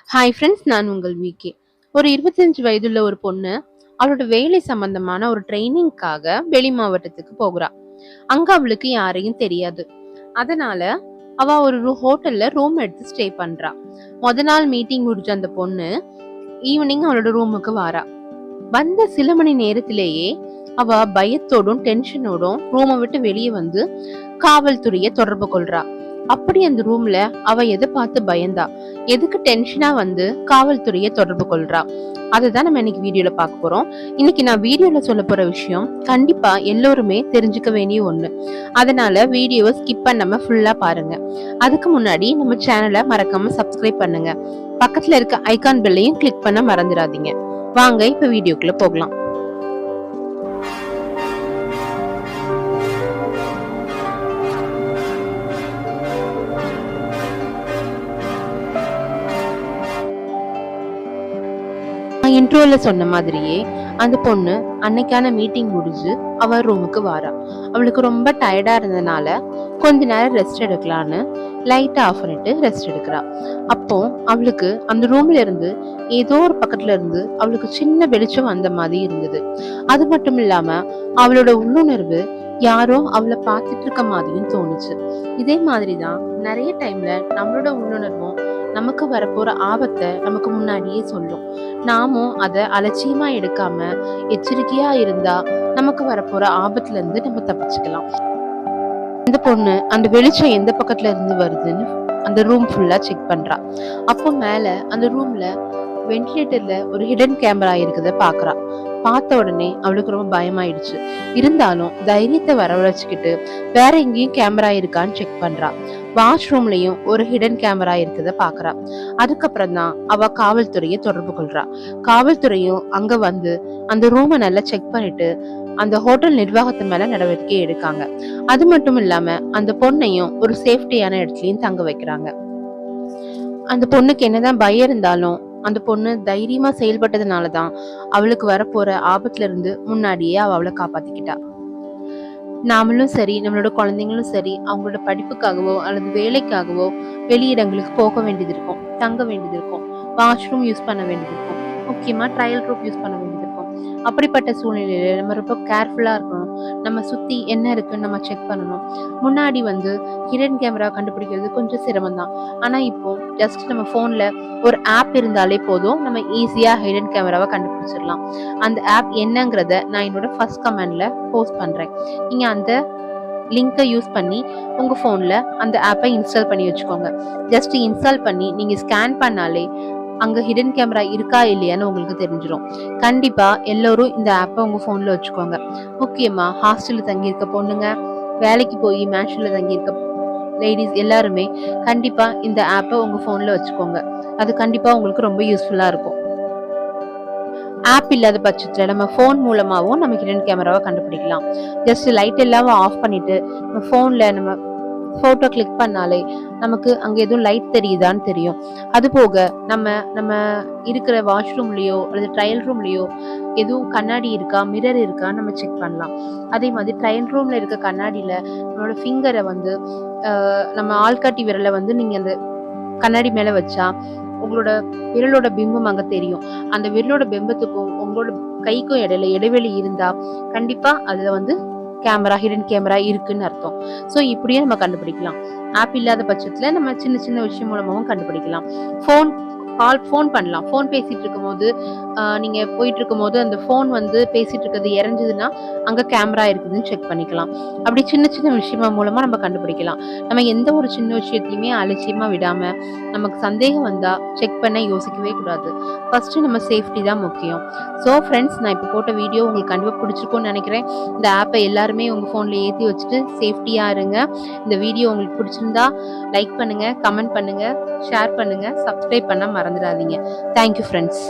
Hi friends, நான் உங்கள் VK. ஒரு 25 வயதுள்ள ஒரு பொண்ணு அவளோட வேலை சம்பந்தமான ஒரு ட்ரைனிங்காக வெளி மாவட்டத்துக்கு போகிறா. அங்க அவளுக்கு யாரையும் தெரியாது. அதனால அவ ஒரு ஹோட்டல்ல ரூம் எடுத்து ஸ்டே பண்றா. நாள் மீட்டிங் முடிஞ்ச அந்த பொண்ணு ஈவினிங் அவளோட ரூமுக்கு வாரா. வந்த சில மணி நேரத்திலேயே அவ பயத்தோடும் டென்ஷனோடும் ரூமை விட்டு வெளியே வந்து காவல்துறையை தொடர்பு கொள்றா. அப்படி அந்த ரூம்ல அவ எதை பார்த்து பயந்தா, எதுக்கு டென்ஷனா வந்து காவல்துறையை தொடர்பு கொள்றா, அதுதான் நம்ம இன்னைக்கு வீடியோல பார்க்க போறோம். இன்னைக்கு நான் வீடியோல சொல்ல போற விஷயம் கண்டிப்பா எல்லோருமே தெரிஞ்சுக்க வேண்டிய ஒண்ணு. அதனால வீடியோவை ஸ்கிப் பண்ணாம ஃபுல்லா பாருங்க. அதுக்கு முன்னாடி நம்ம சேனலை மறக்காம சப்ஸ்கிரைப் பண்ணுங்க. பக்கத்துல இருக்க ஐகான் பெல்லையும் கிளிக் பண்ண மறந்துடாதீங்க. வாங்க இப்ப வீடியோக்குள்ள போகலாம். இன்ட்ரோல சொன்ன மாதிரியே அந்த பொண்ணு அன்னைக்கான மீட்டிங் முடிஞ்சு அவ ரூமுக்கு வாரா. அவளுக்கு ரொம்ப டயர்டா இருந்ததுனால கொஞ்ச நேரம் ரெஸ்ட் எடுக்கலான்னு லைட் ஆஃப் பண்ணிட்டு ரெஸ்ட் எடுக்கிறா. அப்போ அவளுக்கு அந்த ரூம்ல இருந்து ஏதோ ஒரு பக்கத்துல இருந்து அவளுக்கு சின்ன வெளிச்சம் வந்த மாதிரி இருந்தது. அது மட்டும் இல்லாம அவளோட உள்ளுணர்வு யாரோ அவளை பார்த்துட்டு இருக்க மாதிரியும் தோணுச்சு. இதே மாதிரிதான் நிறைய டைம்ல நம்மளோட உள்ளுணர்வும் நமக்கு வரப்போற ஆபத்தை நமக்கு முன்னாடியே சொல்லும். நாமும் அதை அலட்சியமா எடுக்காம எச்சரிக்கையா இருந்தா நமக்கு வரப்போற ஆபத்துல இருந்து நம்ம தப்பிச்சுக்கலாம். இந்த பொண்ணு அந்த வெளிச்சம் எந்த பக்கத்துல இருந்து வருதுன்னு அந்த ரூம் ஃபுல்லா செக் பண்றா. அப்போ மேல அந்த ரூம்ல வென்டிலேட்டர்ல ஒரு ஹிடன் கேமரா இருக்குத பாக்குறா. பார்த்த உடனே அவளுக்கு ரொம்ப பயமாயிடுச்சு. இருந்தாலும் தைரியத்தை வரவழைச்சுக்கிட்டு வேற எங்கேயும் கேமரா இருக்கான்னு செக் பண்றா. வாஷ்ரூம்லயும் ஒரு ஹிடன் கேமரா இருக்குத பாக்குறா. அதுக்கப்புறம் தான் அவ காவல்துறையை தொடர்பு கொள்றா. காவல்துறையும் அங்க வந்து அந்த ரூமை நல்லா செக் பண்ணிட்டு அந்த ஹோட்டல் நிர்வாகத்து மேல நடவடிக்கை எடுக்காங்க. அது மட்டும் இல்லாம அந்த பொண்ணையும் ஒரு சேஃப்டியான இடத்துலயும் தங்க வைக்கிறாங்க. அந்த பொண்ணுக்கு என்னதான் பயம் இருந்தாலும் அந்த பொண்ணு தைரியமா செயல்பட்டதுனாலதான் அவளுக்கு வரப்போற ஆபத்துல இருந்து முன்னாடியே அவளை காப்பாத்திக்கிட்டா. நாமளும் சரி, நம்மளோட குழந்தைங்களும் சரி, அவங்களோட படிப்புக்காகவோ அல்லது வேலைக்காகவோ வெளியிடங்களுக்கு போக வேண்டியது இருக்கும், தங்க வேண்டியது இருக்கும், வாஷ்ரூம் யூஸ் பண்ண வேண்டியது இருக்கும், முக்கியமா ட்ரையல் ரூம் யூஸ் பண்ண வேண்டியது இருக்கும். அப்படிப்பட்ட சூழ்நிலையில நம்ம ரொம்ப கேர்ஃபுல்லா இருக்கணும். நம்ம சுத்தி என்ன இருக்குன்னு நம்ம செக் பண்ணணும். முன்னாடி வந்து ஹிடன் கேமரா கண்டுபிடிக்கிறது கொஞ்சம் சிரமம் தான். ஆனா இப்போ ஜஸ்ட் நம்ம போன்ல ஒரு ஆப் இருந்தாலே போதும், நம்ம ஈஸியா ஹிடன் கேமராவை கண்டுபிடிச்சிடலாம். அந்த ஆப் என்னங்கிறத நான் என்னோட ஃபர்ஸ்ட் கமெண்ட்ல போஸ்ட் பண்றேன். நீங்க அந்த லிங்கை யூஸ் பண்ணி உங்க போன்ல அந்த ஆப்பை இன்ஸ்டால் பண்ணி வச்சுக்கோங்க. ஜஸ்ட் இன்ஸ்டால் பண்ணி நீங்க ஸ்கேன் பண்ணாலே அங்க ஹிடன் கேமரா இருக்கா இல்லையான்னு உங்களுக்கு தெரிஞ்சிடும். கண்டிப்பா எல்லோரும் இந்த ஆப்பை உங்க போன்ல வச்சுக்கோங்க. முக்கியமா ஹாஸ்டல்ல தங்கியிருக்க பொண்ணுங்க, வேலைக்கு போய் மேன்ஷன்ல தங்கியிருக்க லேடிஸ் எல்லாருமே கண்டிப்பா இந்த ஆப்பை உங்க போன்ல வச்சுக்கோங்க. அது கண்டிப்பா உங்களுக்கு ரொம்ப யூஸ்ஃபுல்லா இருக்கும். ஆப் இல்லாத பட்சத்துல நம்ம போன் மூலமாவும் நம்ம ஹிடன் கேமராவை கண்டுபிடிக்கலாம். ஜஸ்ட் லைட் எல்லாம் ஆஃப் பண்ணிட்டு நம்ம போன்ல நம்ம போட்டோ கிளிக் பண்ணாலே நமக்கு அங்க எதுவும் லைட் தெரியுதான்னு தெரியும். அது போக நம்ம நம்ம இருக்கிற வாஷ்ரூம்லயோ அல்லது ட்ரையல் ரூம்லயோ எதுவும் கண்ணாடி இருக்கா, மிரர் இருக்கான்னு நம்ம செக் பண்ணலாம். அதே மாதிரி ட்ரையல் ரூம்ல இருக்க கண்ணாடியில நம்மளோட ஃபிங்கரை வந்து நம்ம ஆள்காட்டி விரலை வந்து நீங்க அந்த கண்ணாடி மேல வச்சா உங்களோட விரலோட பிம்பம் அங்க தெரியும். அந்த விரலோட பிம்பத்துக்கும் உங்களோட கைக்கும் இடையில இடைவெளி இருந்தா கண்டிப்பா அதுல வந்து கேமரா, ஹிடன் கேமரா இருக்குன்னு அர்த்தம். சோ இப்படியே நம்ம கண்டுபிடிக்கலாம். ஆப் இல்லாத பட்சத்துல நம்ம சின்ன சின்ன விஷயம் மூலமாவும் கண்டுபிடிக்கலாம். ஃபோன் பண்ணலாம். ஃபோன் பேசிட்டு இருக்கும் போது நீங்க போயிட்டு இருக்கும் போது அந்த ஃபோன் வந்து பேசிட்டு இருக்கிறது இறஞ்சதுன்னா அங்க கேமரா இருக்குதுன்னு செக் பண்ணிக்கலாம். அப்படி சின்ன சின்ன விஷயமா மூலமா நம்ம கண்டுபிடிக்கலாம். நம்ம எந்த ஒரு சின்ன விஷயத்தையுமே அலட்சியமா விடாம நமக்கு சந்தேகம் வந்தா செக் பண்ண யோசிக்கவே கூடாது. ஃபர்ஸ்ட் நம்ம சேஃப்டி தான் முக்கியம். ஸோ ஃப்ரெண்ட்ஸ், நான் இப்போ போட்ட வீடியோ உங்களுக்கு கண்டிப்பாக பிடிச்சிருக்கும்னு நினைக்கிறேன். இந்த ஆப்பை எல்லாருமே உங்க ஃபோன்ல ஏற்றி வச்சுட்டு சேஃப்டியா இருங்க. இந்த வீடியோ உங்களுக்கு பிடிச்சிருந்தா லைக் பண்ணுங்க, கமெண்ட் பண்ணுங்க, ஷேர் பண்ணுங்க, சப்ஸ்கிரைப் பண்ண மறந்துடாதீங்க. Thank you friends.